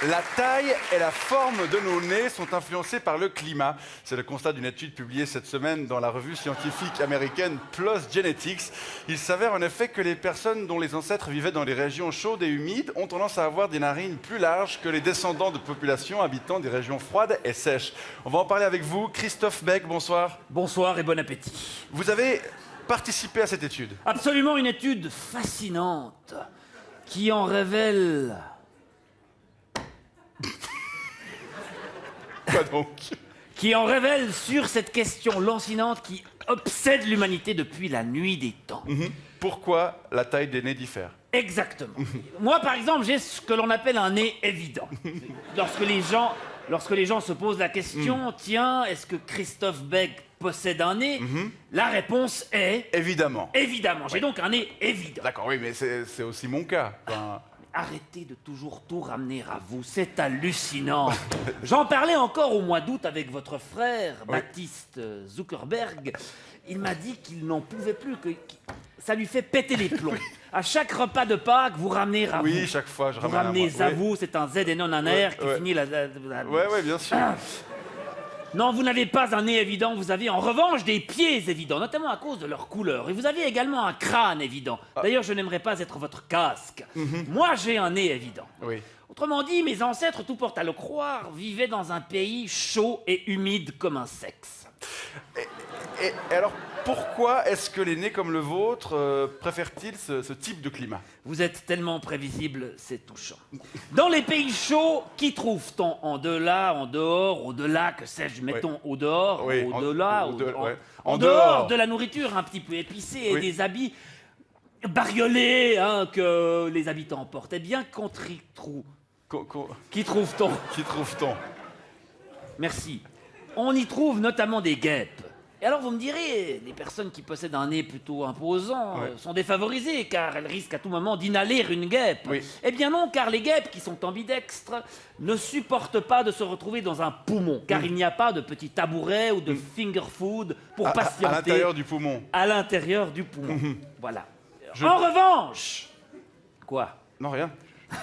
La taille et la forme de nos nez sont influencées par le climat. C'est le constat d'une étude publiée cette semaine dans la revue scientifique américaine PLOS Genetics. Il s'avère en effet que les personnes dont les ancêtres vivaient dans les régions chaudes et humides ont tendance à avoir des narines plus larges que les descendants de populations habitant des régions froides et sèches. On va en parler avec vous. Christophe Beck, bonsoir. Bonsoir et bon appétit. Vous avez participé à cette étude. Absolument une étude fascinante qui en révèle... Quoi donc? Qui en révèle sur cette question lancinante qui obsède l'humanité depuis la nuit des temps. Pourquoi la taille des nez diffère? Exactement. Moi, par exemple, j'ai ce que l'on appelle un nez évident. Lorsque les gens se posent la question, tiens, est-ce que Christophe Beck possède un nez? La réponse est... Évidemment. Évidemment. J'ai donc un nez évident. D'accord, oui, mais c'est aussi mon cas. Enfin, Arrêtez de toujours tout ramener à vous, c'est hallucinant. J'en parlais encore au mois d'août avec votre frère, Baptiste Zuckerberg. Il m'a dit qu'il n'en pouvait plus, que ça lui fait péter les plombs. À chaque repas de Pâques, vous ramenez à vous. oui, chaque fois, je Vous ramène ramenez un à moi. vous, c'est un Z et non un R qui finit la... Oui, bien sûr. Non, vous n'avez pas un nez évident, vous avez en revanche des pieds évidents, notamment à cause de leur couleur. Et vous avez également un crâne évident. D'ailleurs, je n'aimerais pas être votre casque. Moi, j'ai un nez évident. Oui. Autrement dit, mes ancêtres, tout porte à le croire, vivaient dans un pays chaud et humide comme un sexe. Et alors, pourquoi est-ce que les nez comme le vôtre préfèrent-ils ce type de climat? Vous êtes tellement prévisible, c'est touchant. Dans les pays chauds, qui trouve-t-on en delà, en dehors, au-delà, que sais-je, mettons au dehors, Oui, au-delà, en dehors dehors de la nourriture un petit peu épicée et Oui. des habits bariolés que les habitants portent. Eh bien, qui trouve-t-on? Qui trouve-t-on? Merci. On y trouve notamment des guêpes. Et alors vous me direz, les personnes qui possèdent un nez plutôt imposant sont défavorisées car elles risquent à tout moment d'inhaler une guêpe. Oui. Eh bien non, car les guêpes qui sont ambidextres ne supportent pas de se retrouver dans un poumon, car il n'y a pas de petit tabouret ou de finger food pour patienter À l'intérieur du poumon. à l'intérieur du poumon. Voilà. En revanche... Quoi? Non, rien.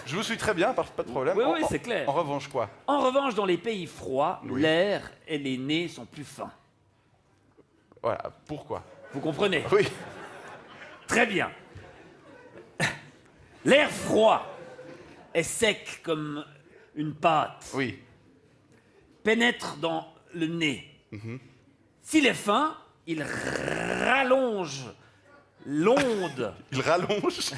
Je vous suis très bien, pas de problème. Oui, c'est clair. En revanche, quoi? En revanche, dans les pays froids, l'air et les nez sont plus fins. Voilà, pourquoi? Vous comprenez? Oui. Très bien. L'air froid est sec comme une pâte, Oui. pénètre dans le nez. S'il est fin, il rallonge l'onde. Il rallonge.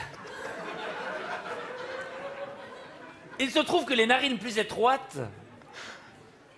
Il se trouve que les narines plus étroites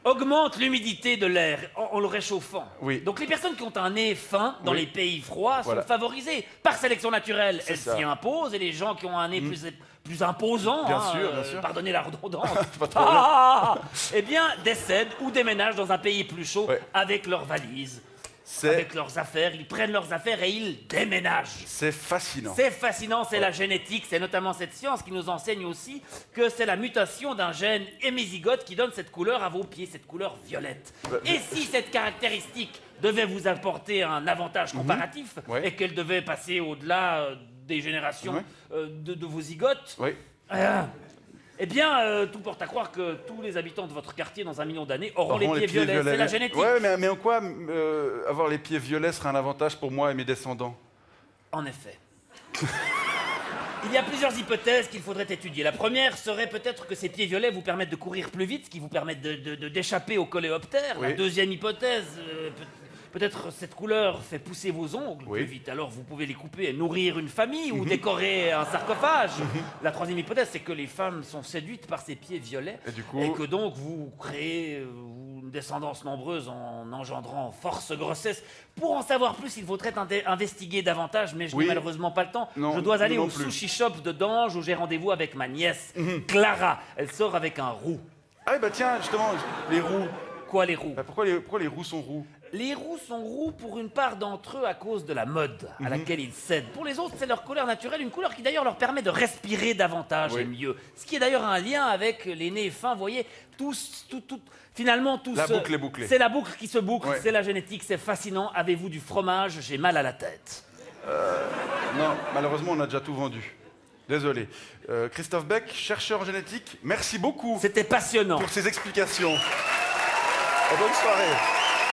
augmentent l'humidité de l'air en le réchauffant. Oui. Donc les personnes qui ont un nez fin dans les pays froids Voilà. sont favorisées. Par sélection naturelle, elles ça. s'y imposent et les gens qui ont un nez plus imposant, Bien sûr. pardonnez la redondance, Pas de problème. eh bien décèdent ou déménagent dans un pays plus chaud Ouais. avec leurs valises, C'est avec leurs affaires. Ils prennent leurs affaires et ils déménagent. fascinant. C'est fascinant, c'est la génétique, c'est notamment cette science qui nous enseigne aussi que c'est la mutation d'un gène hémizygote qui donne cette couleur à vos pieds, cette couleur violette. Et si cette caractéristique devait vous apporter un avantage comparatif Ouais. et qu'elle devait passer au-delà des générations de vos zygotes, Oui. eh bien, tout porte à croire que tous les habitants de votre quartier dans 1 million d'années auront les pieds violets. C'est la génétique. Ouais, mais en quoi avoir les pieds violets serait un avantage pour moi et mes descendants? En effet. Il y a plusieurs hypothèses qu'il faudrait étudier. La première serait peut-être que ces pieds violets vous permettent de courir plus vite, ce qui vous permet d'échapper aux coléoptères. La Oui. deuxième hypothèse, peut-être cette couleur fait pousser vos ongles Oui. plus vite, alors vous pouvez les couper et nourrir une famille ou décorer un sarcophage. La troisième hypothèse, c'est que les femmes sont séduites par ces pieds violets Et du coup et que donc vous créez une descendance nombreuse en engendrant force grossesse. Pour en savoir plus, il faudrait investiguer davantage, mais je n'ai malheureusement pas le temps. Non, je dois aller non au plus. sushi shop de Dange où j'ai rendez-vous avec ma nièce, Clara. Elle sort avec un roux. Ah oui, bah tiens, justement, les roues. Quoi, les roux? Bah, pourquoi les roues sont roux? Les roux sont roux pour une part d'entre eux à cause de la mode à laquelle ils cèdent. Pour les autres, c'est leur couleur naturelle, une couleur qui d'ailleurs leur permet de respirer davantage et mieux. Ce qui est d'ailleurs un lien avec les nez fins, vous voyez, finalement, tous... La boucle est bouclée. C'est la boucle qui se boucle, Ouais. c'est la génétique, c'est fascinant. Avez-vous du fromage? J'ai mal à la tête. Non, malheureusement, on a déjà tout vendu. Désolé. Christophe Beck, chercheur en génétique, merci beaucoup C'était passionnant. pour ces explications. Et bonne soirée.